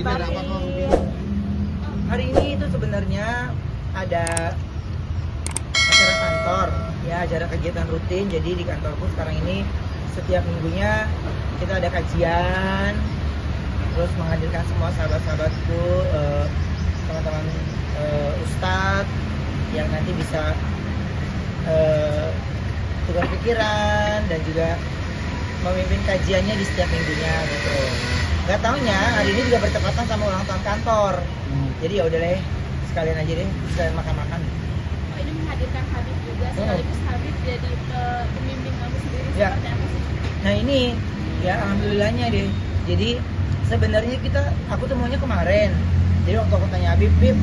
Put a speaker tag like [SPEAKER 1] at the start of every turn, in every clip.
[SPEAKER 1] Hari ini ada apa kok?
[SPEAKER 2] Hari ini itu sebenarnya ada acara kantor, ya acara kegiatan rutin. Jadi di kantorku sekarang ini setiap minggunya kita ada kajian, terus menghadirkan semua sahabat-sahabatku, teman-teman ustadz yang nanti bisa tukar pikiran dan juga memimpin kajiannya di setiap minggunya gitu. Gak taunya hari ini juga bertepatan sama ulang tahun kantor. Jadi ya udah deh, sekalian aja deh, sekalian makan-makan.
[SPEAKER 3] Oh, ini menghadirkan Habib juga, sekaligus Habib jadi pembimbing kamu sendiri
[SPEAKER 2] Ya.
[SPEAKER 3] seperti apa sih?
[SPEAKER 2] Nah ini ya alhamdulillahnya deh. Jadi sebenarnya aku temuannya kemarin. Jadi waktu aku tanya Habib, Bib,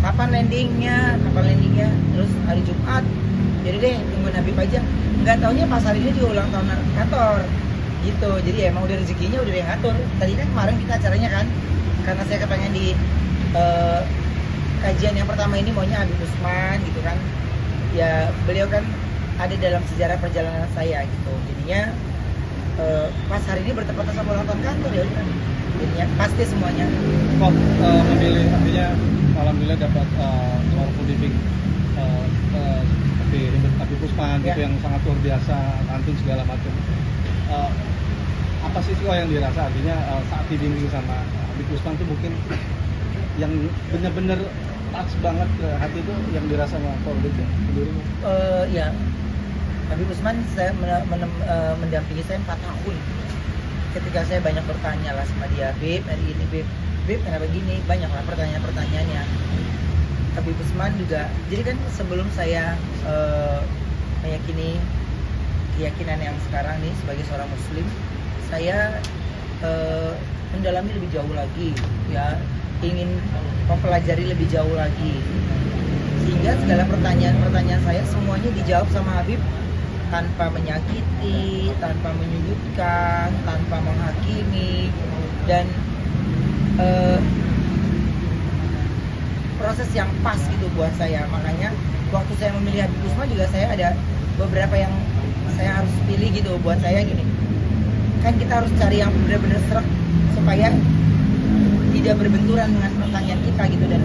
[SPEAKER 2] kapan landingnya? Terus hari Jumat. Jadi deh tungguin Habib aja. Nggak taunya pas hari ini juga ulang tahun kantor. Gitu. Jadi emang udah rezekinya udah yang ngatur. Tadi kan kemarin kita acaranya kan, karena saya kepengen di kajian yang pertama ini maunya Habib Usman gitu kan. Ya beliau kan ada dalam sejarah perjalanan saya gitu. Jadinya pas hari ini bertepatan sama ulang tahun kantor ya udah. Jadinya pasti semuanya.
[SPEAKER 1] Kok memilih artinya alhamdulillah dapat seorang pembimbing seperti Habib Usman gitu yang sangat luar biasa, santun segala macam. Apa sih yang dirasa artinya saat dibimbing sama Habib Usman tuh mungkin yang benar-benar touch banget ke hati itu yang dirasa sama Habib sendiri?
[SPEAKER 2] Ya Habib Usman saya mendampingi saya 4 tahun. Ketika saya banyak bertanya lah sama dia, Bib, hari ini Bib kenapa gini, banyak lah pertanyaannya. Habib Usman juga, jadi kan sebelum saya meyakini keyakinan yang sekarang nih sebagai seorang muslim, saya mendalami lebih jauh lagi, ya ingin mempelajari lebih jauh lagi, sehingga segala pertanyaan saya semuanya dijawab sama Habib tanpa menyakiti, tanpa menyudutkan, tanpa menghakimi, dan proses yang pas gitu buat saya. Makanya waktu saya memilih Habib Usman juga saya ada beberapa yang saya harus pilih gitu buat saya gini. Kan kita harus cari yang benar-benar serak supaya tidak berbenturan dengan pertanyaan kita gitu. Dan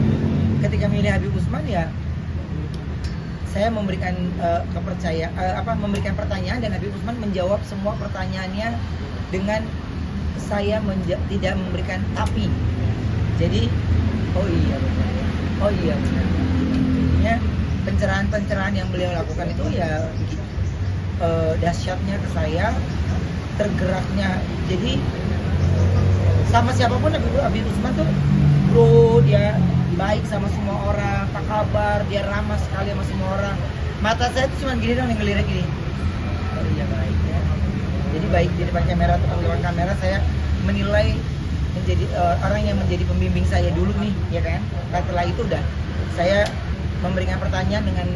[SPEAKER 2] ketika memilih Habib Usman ya saya memberikan memberikan pertanyaan dan Habib Usman menjawab semua pertanyaannya dengan saya tidak memberikan tapi. Jadi oh iya benar. Jadinya pencerahan-pencerahan yang beliau lakukan itu ya dahsyatnya ke saya, tergeraknya. Jadi sama siapapun Habib Usman tuh bro, dia baik sama semua orang, apa kabar, dia ramah sekali sama semua orang. Mata saya tuh cuma gini dong yang ngelirik gini. Oh iya baik ya. Jadi baik di depan kamera atau di luar kamera saya menilai menjadi orang yang menjadi pembimbing saya dulu nih, ya kan. Setelah itu udah saya memberikan pertanyaan dengan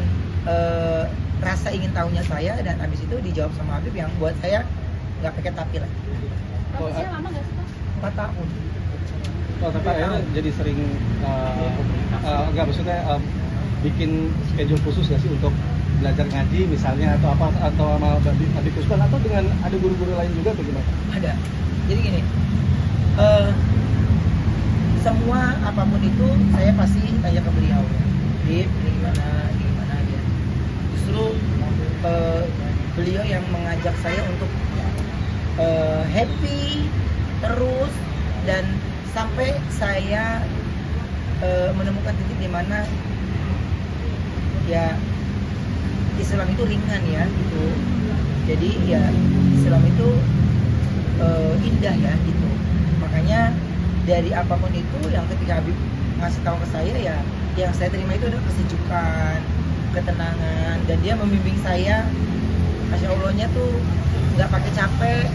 [SPEAKER 2] rasa ingin tahunya saya, dan habis itu dijawab sama Habib yang buat saya nggak pakai tapi lah.
[SPEAKER 3] Prosesnya lama nggak sih, Pak?
[SPEAKER 2] 4 tahun.
[SPEAKER 1] Oh, tapi akhirnya jadi sering enggak maksudnya bikin schedule khusus nggak sih untuk belajar ngaji misalnya atau sama Habib Usman atau dengan ada guru-guru lain juga atau gimana?
[SPEAKER 2] Ada. Jadi gini, semua apapun itu saya pasti tanya ke beliau. Bib, ini gimana gitu. Justru beliau yang mengajak saya untuk happy terus, dan sampai saya menemukan titik di mana ya Islam itu ringan ya gitu. Jadi ya Islam itu indah ya gitu. Makanya dari apapun itu yang ketika Habib ngasih tahu ke saya, ya yang saya terima itu adalah kesejukan, ketenangan, dan dia membimbing saya, Masya Allahnya tuh nggak pakai capek.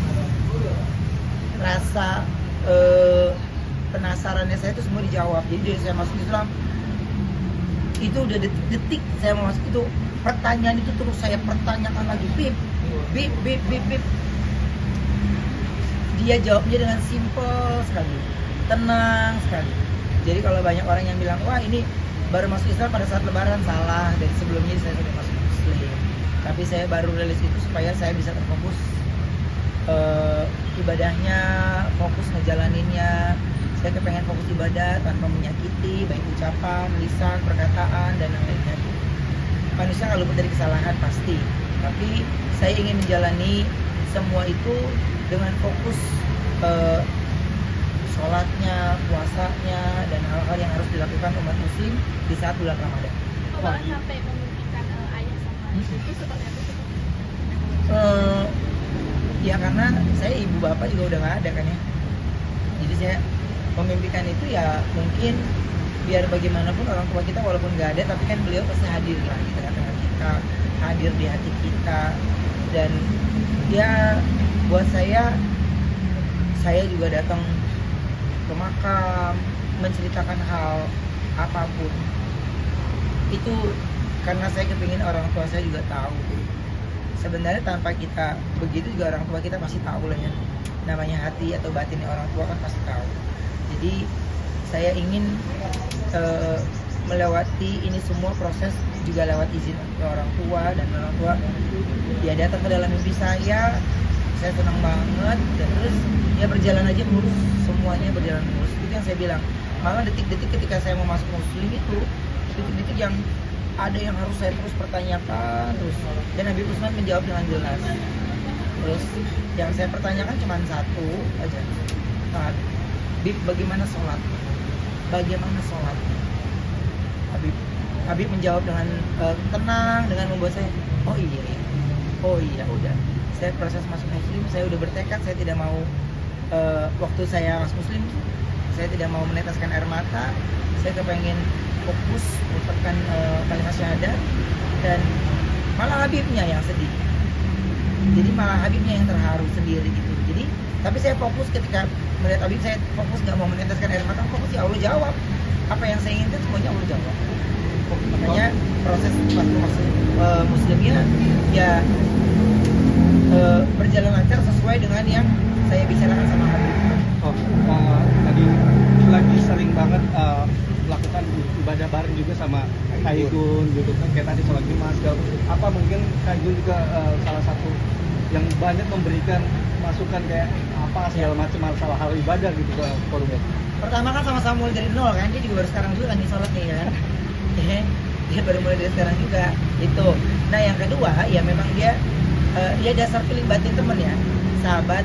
[SPEAKER 2] Rasa penasarannya saya itu semua dijawab. Jadi dari saya masuk Islam itu udah detik saya mau masuk itu, pertanyaan itu terus saya pertanyakan lagi, Bib. Dia jawabnya dengan simple sekali, tenang sekali. Jadi kalau banyak orang yang bilang, wah ini baru masuk Islam pada saat Lebaran, salah. Dari sebelumnya saya sudah masuk Muslim, tapi saya baru rilis itu supaya saya bisa terfokus ibadahnya, fokus ngejalaninnya. saya kepengen fokus ibadah tanpa menyakiti, baik ucapan, lisan, perkataan, dan lain-lainnya. Manusia nggak luput dari kesalahan pasti, tapi saya ingin menjalani semua itu dengan fokus sholatnya, puasanya, dan hal-hal yang harus dilakukan umat muslim di saat bulan Ramadan.
[SPEAKER 3] Oh, bahkan sampai memimpikan ayah sama itu seperti apa sih?
[SPEAKER 2] Ya karena saya ibu bapak juga udah nggak ada kan ya, jadi saya memimpikan itu ya mungkin biar bagaimanapun orang tua kita walaupun nggak ada, tapi kan beliau pasti hadir lah di tengah-tengah kita, hadir di hati kita. Dan ya buat saya juga datang ke makam menceritakan hal apapun itu karena saya kepingin orang tua saya juga tahu. Sebenarnya tanpa kita begitu juga orang tua kita pasti tahu lah ya, namanya hati atau batinnya orang tua kan pasti tahu. Jadi saya ingin melewati ini semua proses juga lewat izin ke orang tua, dan orang tua dia datang ke dalam mimpi saya senang banget, dan terus dia berjalan aja mulus, semuanya berjalan mulus. Itu yang saya bilang, malah detik-detik ketika saya mau masuk muslim itu detik-detik yang ada yang harus saya terus pertanyakan terus, dan Habib Usman menjawab dengan jelas. Terus yang saya pertanyakan cuma satu aja, Habib, bagaimana sholat? Bagaimana sholat? Habib menjawab dengan tenang, dengan membuat saya, oh iya, udah. Saya proses masuk muslim, saya udah bertekad, saya tidak mau waktu saya masuk muslim, saya tidak mau meneteskan air mata, saya kepengen fokus mengucapkan kalimat syahadat, dan malah Habibnya yang sedih. Jadi malah Habibnya yang terharu sendiri gitu. Jadi tapi saya fokus ketika melihat Habib, saya fokus nggak mau meneteskan air mata, fokus ya Allah jawab apa yang saya inginkan, semuanya Allah jawab. Makanya proses waktu masuk muslimnya ya berjalan lancar sesuai dengan yang saya bicarakan sama Habib.
[SPEAKER 1] Tadi lagi sering banget melakukan ibadah bareng juga sama Kak Igun gitu kan, kayak tadi sholat Jumat. Apa mungkin Kak Igun juga salah satu yang banyak memberikan masukan kayak apa segala macam masalah hal ibadah gitu ke forumnya.
[SPEAKER 2] Pertama kan sama-sama mulai dari nol kan, dia juga baru sekarang juga kan nih sholat nih kan. Dia baru mulai dari sekarang juga itu. Nah yang kedua ya memang dia dasar feeling batin temen ya, sahabat.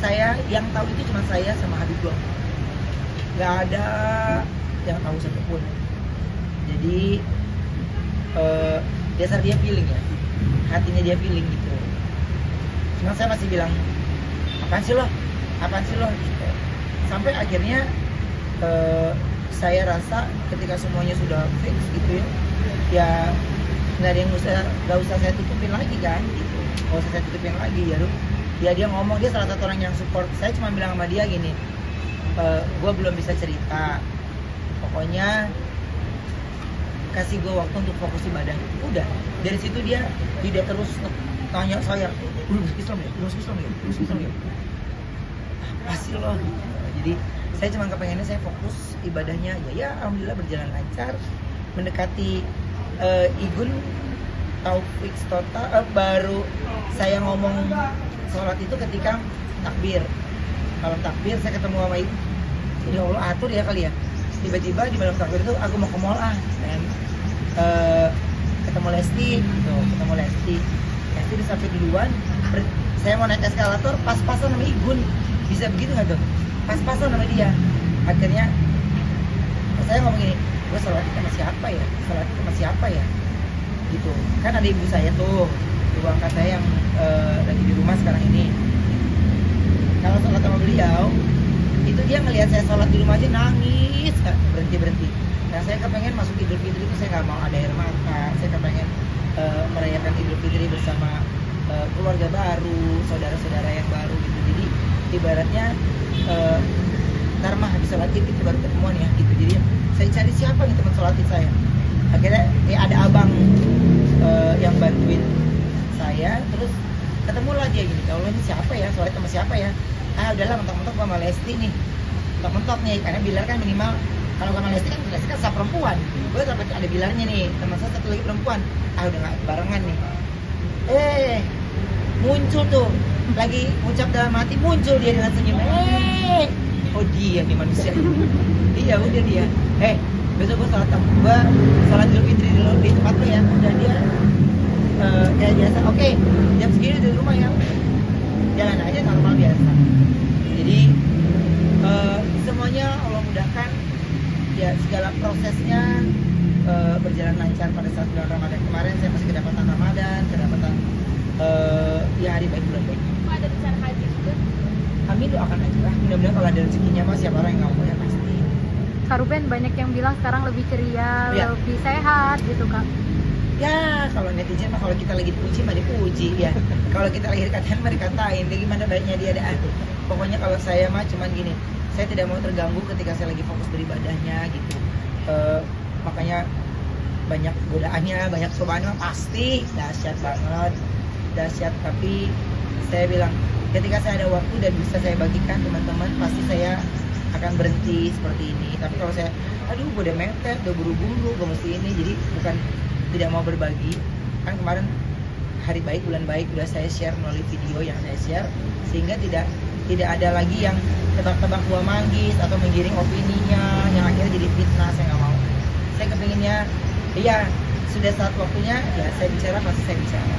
[SPEAKER 2] Saya yang tahu itu cuma saya sama Habib doang, nggak ada yang tahu satupun. Jadi dasar dia feeling ya, hatinya dia feeling gitu. Cuma saya masih bilang apaan sih lo gitu. Sampai akhirnya saya rasa ketika semuanya sudah fix gitu ya nggak ada yang nggak usah saya tutupin lagi kan gitu, nggak usah saya tutupin lagi ya. Dia ngomong, dia salah satu orang yang support. Saya cuma bilang sama dia gini, gue belum bisa cerita, pokoknya kasih gue waktu untuk fokus ibadah. Udah dari situ dia terus tanya saya, lu masuk Islam ya? Apa sih lo? Jadi saya cuma kepengennya saya fokus ibadahnya aja. Ya alhamdulillah berjalan lancar, mendekati Igun Taufik total. Baru saya ngomong sholat itu ketika takbir. Kalau takbir saya ketemu sama Ibu, ya Allah atur ya kali ya. Tiba-tiba di malam takbir itu aku mau ke mall ketemu Lesti gitu, Lesti udah sampai duluan. Saya mau naik eskalator, pas-pasan sama Igun. Bisa begitu nggak tuh? Pas-pasan sama dia. Akhirnya saya ngomong gini, gue sholat sama siapa ya? Gitu. Kan ada ibu saya tuh, ibu angkat saya yang lagi di rumah sekarang ini. Kalau sholat sama beliau, itu dia ngelihat saya sholat di rumah aja nangis, gak berhenti. Nah saya kepengen masuk Idul Fitri itu saya nggak mau ada air mata. Saya kepengen merayakan Idul Fitri bersama keluarga baru, saudara-saudara yang baru gitu. Jadi ibaratnya ntar mah habis sholat id kita baru ketemuan ya gitu. Jadi saya cari siapa nih teman sholat id saya. Akhirnya ada abang yang bantuin saya, terus ketemu lah dia gini, kalau ini siapa ya, sholat sama siapa ya? Udahlah mentok-mentok gua sama Lesti nih, mentok-mentok nih, karena Bilar kan minimal kalau sama Lesti kan sah perempuan, gue sampai ada Bilarnya nih, teman saya satu lagi perempuan, udah nggak barengan nih. Muncul tuh, lagi ngucap dalam hati, muncul dia dengan senyum, oh dia nih manusia. Iya udah dia, besok gue sholat Idul Fitri di tempat lo ya. Udah dia kayak biasa, oke, jam segini di rumah ya, jalan aja normal biasa. Jadi semuanya Allah mudahkan ya, segala prosesnya berjalan lancar. Pada saat bulan Ramadan kemarin saya masih kedapatan Ramadan, kedapatan ya hari baik, bulan baik.
[SPEAKER 3] Kok ada rencana haji juga?
[SPEAKER 2] Amin, doakan aja lah, mudah-mudahan kalau ada rezekinya mah siapa orang yang nggak mau ya pasti.
[SPEAKER 4] Kak Ruben, banyak yang bilang sekarang lebih ceria,
[SPEAKER 2] Iya.
[SPEAKER 4] lebih sehat gitu Kak.
[SPEAKER 2] Ya kalau netizen mah kalau kita lagi dipuji mah dipuji ya. Kalau kita lagi dikatain mah dikatain. Dia gimana baiknya dia ada. Pokoknya kalau saya mah cuman gini, saya tidak mau terganggu ketika saya lagi fokus beribadahnya gitu. Makanya banyak godaannya, banyak cobaannya pasti dahsyat banget, dahsyat. Tapi saya bilang ketika saya ada waktu dan bisa saya bagikan teman-teman, pasti saya akan berhenti seperti ini. Tapi kalau saya, aduh gue udah mepet, udah buru-buru, gue mesti ini, jadi bukan tidak mau berbagi. Kan kemarin hari baik, bulan baik udah saya share melalui video yang saya share, sehingga tidak ada lagi yang tebak-tebak buah manggis atau menggiring opininya yang akhirnya jadi fitnah. Saya nggak mau. Saya kepinginnya, iya sudah saat waktunya ya saya bicara, pasti saya bicara.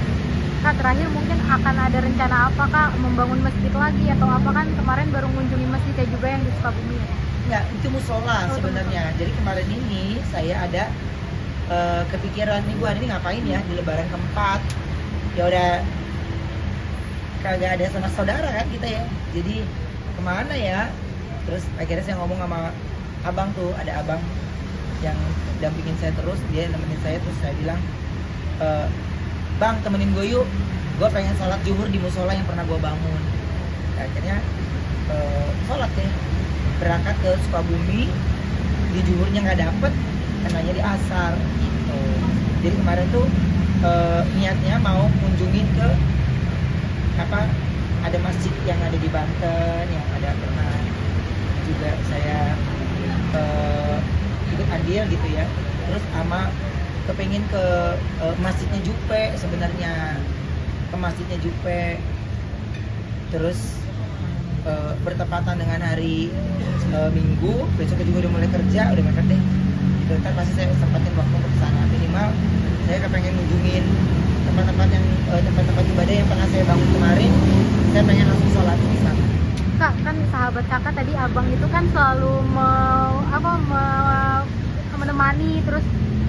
[SPEAKER 4] Kak, terakhir mungkin akan ada rencana apa Kak, membangun masjid lagi atau apa? Kan kemarin baru mengunjungi masjid juga yang di Sukabumi ya?
[SPEAKER 2] Ya itu musola sebenarnya. Jadi kemarin ini saya ada kepikiran nih, gue hari ini ngapain ya di lebaran keempat. Ya udah kagak ada sama saudara kan kita ya, jadi kemana ya. Terus akhirnya saya ngomong sama abang tuh, ada abang yang dampingin saya terus, dia nemenin saya. Terus saya bilang, bang temenin gue yuk, gue pengen sholat zuhur di musola yang pernah gue bangun. Akhirnya sholat ya, berangkat ke Sukabumi, di zuhurnya nggak dapet, kenanya di asar gitu. Jadi kemarin tuh niatnya mau kunjungin ke apa, ada masjid yang ada di Banten yang ada pernah juga saya ikut andil gitu ya. Terus sama kepengen ke masjidnya Jupe sebenarnya, ke masjidnya Jupe. Terus bertepatan dengan hari Minggu, besok juga udah mulai kerja, udah mepet deh gitu. Ntar pasti saya sempatin waktu untuk sana. Minimal saya kepengen ngunjungin tempat-tempat ibadah yang pernah saya bangun kemarin. Saya pengen langsung sholat di sana.
[SPEAKER 4] Kak, kan sahabat kakak tadi abang itu kan selalu menemani, terus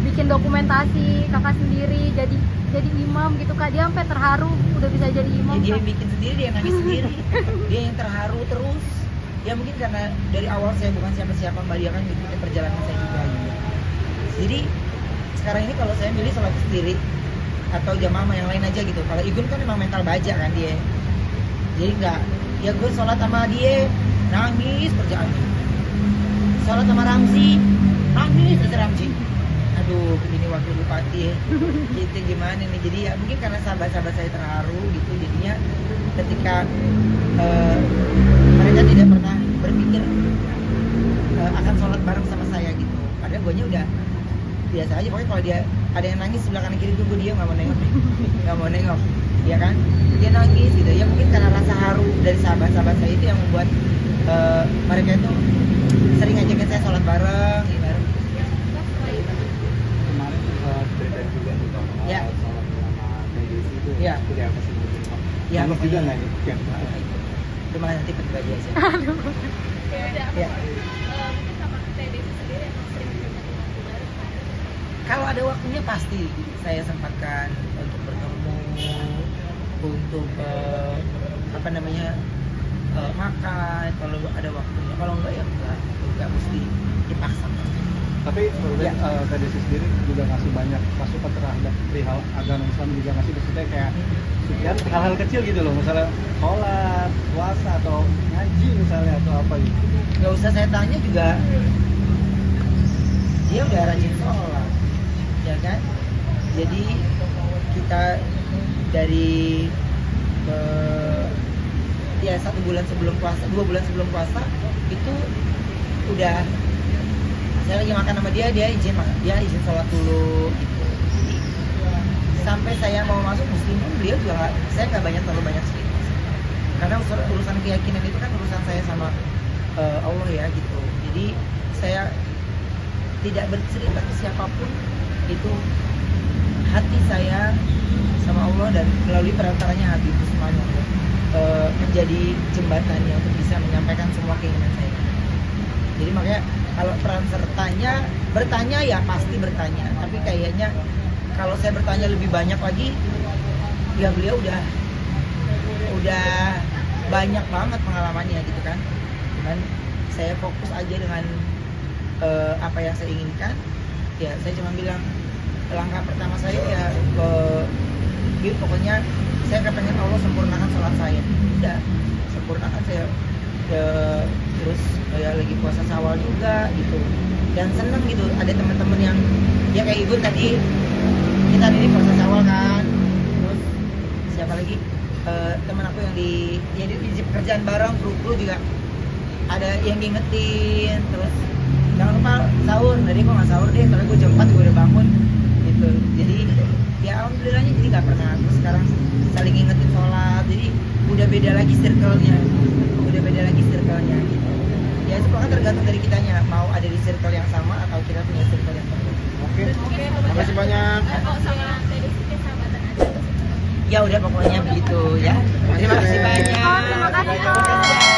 [SPEAKER 4] bikin dokumentasi kakak sendiri jadi imam gitu Kak. Dia sampai terharu udah bisa jadi imam.
[SPEAKER 2] Ya, dia
[SPEAKER 4] Kak.
[SPEAKER 2] yang bikin sendiri, dia yang nangis sendiri. Dia yang terharu terus. Ya mungkin karena dari awal saya bukan siapa-siapa, Mbak, dia kan ngikutin perjalanan saya juga gitu. Jadi sekarang ini kalau saya milih sholat sendiri atau jamaah sama yang lain aja gitu. Kalau Igun kan memang mental baja kan dia. Jadi enggak, ya gue sholat sama dia nangis kerjaan. Sholat sama Ramzi nangis terus Ramzi. Aduh, ini wakil bupati ya. Gitu gimana nih? Jadi ya mungkin karena sahabat-sahabat saya terharu gitu, jadinya ketika mereka tidak pernah berpikir akan sholat bareng sama saya gitu. Padahal guanya udah biasa aja, pokoknya kalau dia ada yang nangis sebelah kanan kiri gue diam, nggak mau nengok, ya kan? Dia nangis gitu. Ya mungkin karena rasa haru dari sahabat-sahabat saya itu yang membuat mereka itu sering ngajakin saya sholat bareng, ya bareng.
[SPEAKER 1] Kemarin ceritain juga nih kalau
[SPEAKER 2] Ya.
[SPEAKER 1] sholat sama medis itu
[SPEAKER 2] Ya.
[SPEAKER 1] seperti apa sih?
[SPEAKER 2] Ya,
[SPEAKER 1] Nangis juga
[SPEAKER 2] pokoknya.
[SPEAKER 1] nggak nih? Yang
[SPEAKER 2] Itu malah nanti bagi aja.
[SPEAKER 3] Ya udah,
[SPEAKER 2] Ya.
[SPEAKER 3] mungkin sama Teh Desi sendiri emang sering bertemu dengan
[SPEAKER 2] Kalau ada waktunya pasti saya sempatkan untuk bertemu, untuk apa namanya makan kalau ada waktunya. Kalau enggak ya enggak mesti dipaksa.
[SPEAKER 1] Tapi
[SPEAKER 2] Ya.
[SPEAKER 1] tadi sendiri juga ngasih banyak masukan terhadap perihal agama Islam, juga ngasih maksudnya kayak ya, hal-hal kecil gitu loh, misalnya sholat, puasa atau ngaji misalnya atau apa gitu.
[SPEAKER 2] Nggak usah saya tanya juga, dia udah rajin sholat, ya kan? Jadi kita dari ya 1 bulan sebelum puasa, 2 bulan sebelum puasa itu udah, saya lagi makan sama dia izin sholat dulu gitu. Jadi, sampai saya mau masuk muslim pun beliau juga saya nggak terlalu banyak cerita, karena urusan keyakinan itu kan urusan saya sama Allah ya gitu. Jadi saya tidak bercerita ke siapapun, itu hati saya sama Allah dan melalui perantaranya Habib Usman yang menjadi jembatannya untuk bisa menyampaikan semua keinginan saya. Jadi makanya kalau peran sertanya bertanya ya pasti bertanya, tapi kayaknya kalau saya bertanya lebih banyak lagi, ya beliau udah banyak banget pengalamannya gitu kan. Dan saya fokus aja dengan apa yang saya inginkan. Ya saya cuma bilang langkah pertama saya ya gitu, pokoknya saya kepengen Allah sempurnakan sholat saya. Udah sempurnakan saya terus ya lagi puasa Syawal juga gitu. Dan seneng gitu ada teman-teman yang ya kayak ibu tadi, kita ini puasa Syawal kan. Terus siapa lagi teman aku yang di pekerjaan bareng kru juga ada yang ngingetin, terus jangan lupa sahur. Tadi kok nggak sahur deh, tapi gue jam 4 gue udah bangun gitu. Jadi ya alhamdulillahnya jadi nggak pernah. Terus sekarang saling ngingetin sholat, jadi udah beda lagi circle-nya gitu. Ya itu kan tergantung dari kitanya mau ada di circle yang sama atau kita punya circle yang berbeda.
[SPEAKER 1] Oke, terima kasih banyak.
[SPEAKER 3] Oh, sama dari sisi sahabatan aja.
[SPEAKER 2] Ya udah pokoknya begitu ya. Terima kasih banyak.
[SPEAKER 4] Oh, terima kasih.